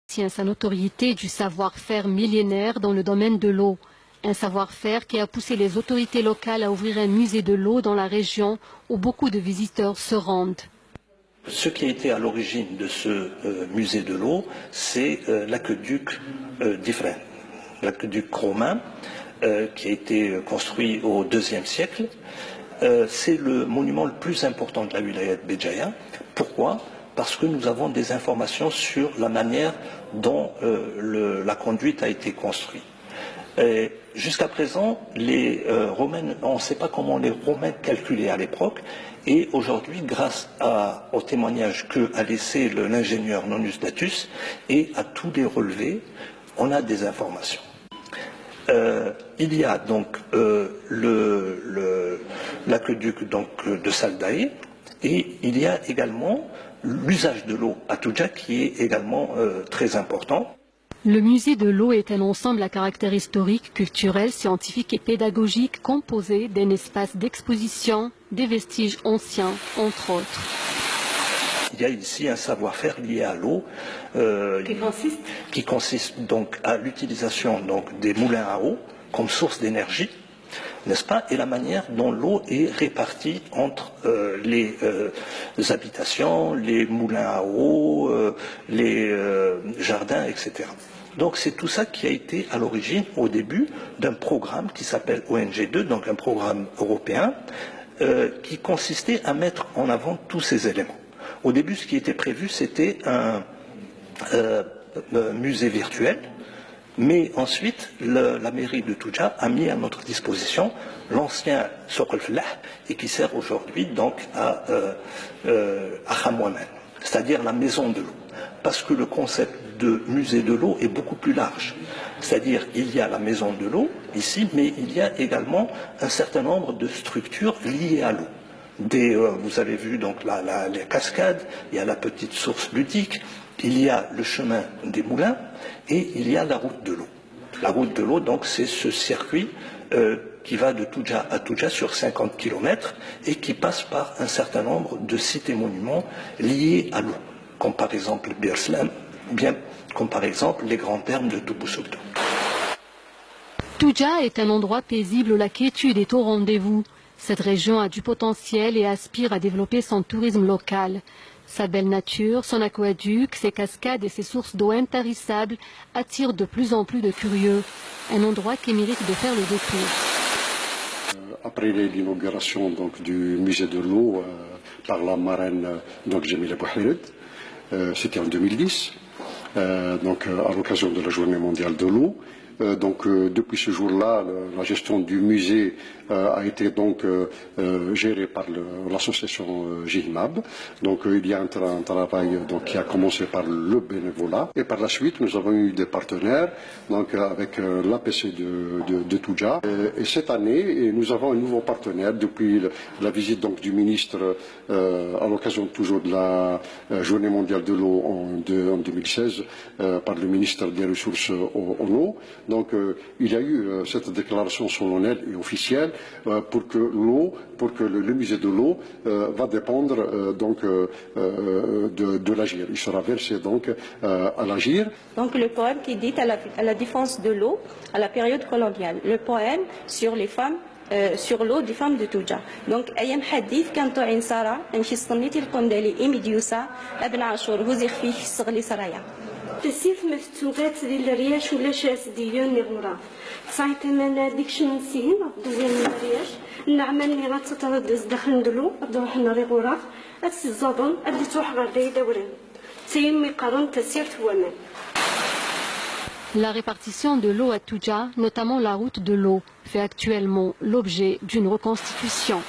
tient sa notoriété du savoir-faire millénaire dans le domaine de l'eau. Un savoir-faire qui a poussé les autorités locales à ouvrir un musée de l'eau dans la région où beaucoup de visiteurs se rendent. Ce qui a été à l'origine de ce musée de l'eau, c'est l'aqueduc d'Ifrane, l'aqueduc romain qui a été construit au IIe siècle. C'est le monument le plus important de la wilaya de Béjaïa. Pourquoi? Parce que nous avons des informations sur la manière dont la conduite a été construite. Jusqu'à présent, les Romains, on ne sait pas comment les Romains calculaient à l'époque, et aujourd'hui, grâce au témoignage qu'a laissé l'ingénieur Nonus Datus et à tous les relevés, on a des informations. Il y a donc l'aqueduc de Saldaï, et il y a également l'usage de l'eau à Toudja qui est également très important. Le musée de l'eau est un ensemble à caractère historique, culturel, scientifique et pédagogique composé d'un espace d'exposition, des vestiges anciens, entre autres. Il y a ici un savoir-faire lié à l'eau qui consiste donc à l'utilisation des moulins à eau comme source d'énergie, n'est-ce pas, et la manière dont l'eau est répartie entre les habitations, les moulins à eau, les jardins, etc. Donc c'est tout ça qui a été à l'origine, au début, d'un programme qui s'appelle ONG2, donc un programme européen, qui consistait à mettre en avant tous ces éléments. Au début, ce qui était prévu, c'était un musée virtuel, mais ensuite, la mairie de Toudja a mis à notre disposition l'ancien Souk el-Fellah, et qui sert aujourd'hui donc à Khamouaman, c'est-à-dire la maison de l'eau. Parce que le concept de musée de l'eau est beaucoup plus large. C'est-à-dire il y a la maison de l'eau ici, mais il y a également un certain nombre de structures liées à l'eau. Vous avez vu donc les cascades, il y a la petite source ludique, il y a le chemin des moulins et il y a la route de l'eau. La route de l'eau, donc, c'est ce circuit qui va de Toudja à Toudja sur 50 km et qui passe par un certain nombre de sites et monuments liés à l'eau, comme par exemple Birslam, ou bien comme par exemple les grands termes de Toubou-Soukdou. Toudja est un endroit paisible où la quiétude est au rendez-vous. Cette région a du potentiel et aspire à développer son tourisme local. Sa belle nature, son aqueduc, ses cascades et ses sources d'eau intarissables attirent de plus en plus de curieux. Un endroit qui mérite de faire le détour. Après l'inauguration du musée de l'eau par la marraine Jamila Bouhired, c'était en 2010, à l'occasion de la Journée mondiale de l'eau. Depuis ce jour-là, la gestion du musée a été gérée par l'association GIHMAB. Il y a un travail qui a commencé par le bénévolat. Et par la suite, nous avons eu des partenaires avec l'APC de Toudja. Et cette année, nous avons un nouveau partenaire depuis la visite du ministre à l'occasion toujours de la Journée mondiale de l'eau en 2016 par le ministre des Ressources en eau. Il y a eu cette déclaration solennelle et officielle pour que le musée de l'eau va dépendre de l'Agir. Il sera versé à l'Agir. Le poème qui dit à la défense de l'eau à la période coloniale. Le poème sur les femmes. Sur l'eau des femmes de Toudja. أيام حديث كان طوعين سارة نمشي صنيتي القندالي إميديوسا ابن عاشور هوزي خفيه الصغلي سرايا. تسيف مفتوقات ديال الرياش ولا شاس ديال نغورا صايت انا ديك شنسين دوزين الرياش النعمه اللي غتتردز داخل ندلو نروح نري غورا هادسي الزابون ادي تروح غادي دورين تيمي قارون تسير ثوامان. La répartition de l'eau à Toudja, notamment la route de l'eau, fait actuellement l'objet d'une reconstitution.